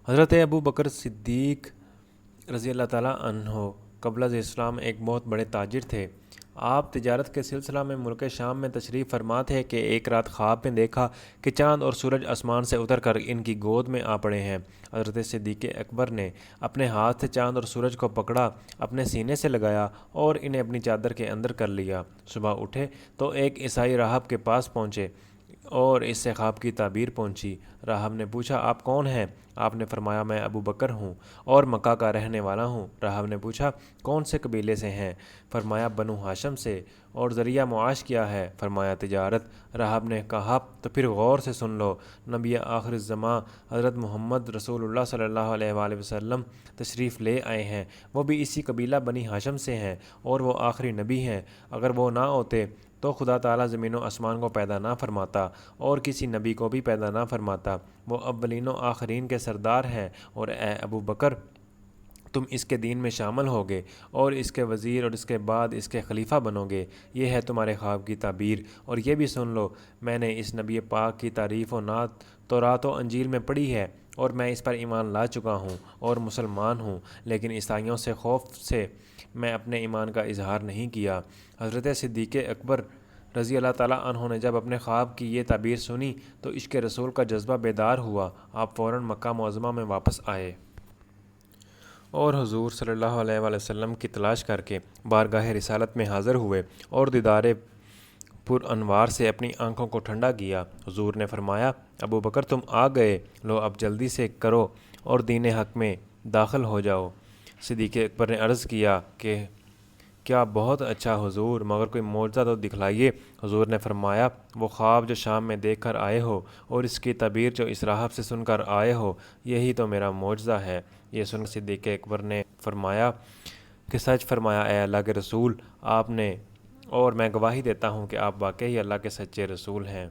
حضرت ابو بکر صدیق رضی اللہ تعالیٰ عنہ قبل از اسلام ایک بہت بڑے تاجر تھے۔ آپ تجارت کے سلسلہ میں ملک شام میں تشریف فرما تھے کہ ایک رات خواب میں دیکھا کہ چاند اور سورج آسمان سے اتر کر ان کی گود میں آ پڑے ہیں۔ حضرت صدیق اکبر نے اپنے ہاتھ سے چاند اور سورج کو پکڑا، اپنے سینے سے لگایا اور انہیں اپنی چادر کے اندر کر لیا۔ صبح اٹھے تو ایک عیسائی راہب کے پاس پہنچے اور اس سے خواب کی تعبیر پہنچی۔ راہب نے پوچھا، آپ کون ہیں؟ آپ نے فرمایا، میں ابو بکر ہوں اور مکہ کا رہنے والا ہوں۔ راہب نے پوچھا، کون سے قبیلے سے ہیں؟ فرمایا، بنو ہاشم سے۔ اور ذریعہ معاش کیا ہے؟ فرمایا، تجارت۔ راہب نے کہا، تو پھر غور سے سن لو، نبی آخر الزماں حضرت محمد رسول اللہ صلی اللہ علیہ وآلہ وسلم تشریف لے آئے ہیں۔ وہ بھی اسی قبیلہ بنی ہاشم سے ہیں اور وہ آخری نبی ہیں۔ اگر وہ نہ ہوتے تو خدا تعالیٰ زمین و آسمان کو پیدا نہ فرماتا اور کسی نبی کو بھی پیدا نہ فرماتا۔ وہ اولین و آخرین کے سردار ہیں، اور اے ابو بکر، تم اس کے دین میں شامل ہوگے اور اس کے وزیر اور اس کے بعد اس کے خلیفہ بنو گے۔ یہ ہے تمہارے خواب کی تعبیر۔ اور یہ بھی سن لو، میں نے اس نبی پاک کی تعریف و نعت تورات و انجیل میں پڑھی ہے اور میں اس پر ایمان لا چکا ہوں اور مسلمان ہوں، لیکن عیسائیوں سے خوف سے میں اپنے ایمان کا اظہار نہیں کیا۔ حضرت صدیق اکبر رضی اللہ تعالیٰ عنہ نے جب اپنے خواب کی یہ تعبیر سنی تو عشق رسول کا جذبہ بیدار ہوا۔ آپ فوراً مکہ معظمہ میں واپس آئے اور حضور صلی اللہ علیہ وآلہ وسلم کی تلاش کر کے بارگاہ رسالت میں حاضر ہوئے اور دیدار پر انوار سے اپنی آنکھوں کو ٹھنڈا کیا۔ حضور نے فرمایا، ابو بکر، تم آ گئے، لو اب جلدی سے کرو اور دین حق میں داخل ہو جاؤ۔ صدیق اکبر نے عرض کیا کہ کیا بہت اچھا حضور، مگر کوئی معجزہ تو دکھلائیے۔ حضور نے فرمایا، وہ خواب جو شام میں دیکھ کر آئے ہو اور اس کی تعبیر جو اس راہب سے سن کر آئے ہو، یہی تو میرا معجزہ ہے۔ یہ سن کر صدیق اکبر نے فرمایا کہ سچ فرمایا اے اللہ کے رسول آپ نے، اور میں گواہی دیتا ہوں کہ آپ واقعی اللہ کے سچے رسول ہیں۔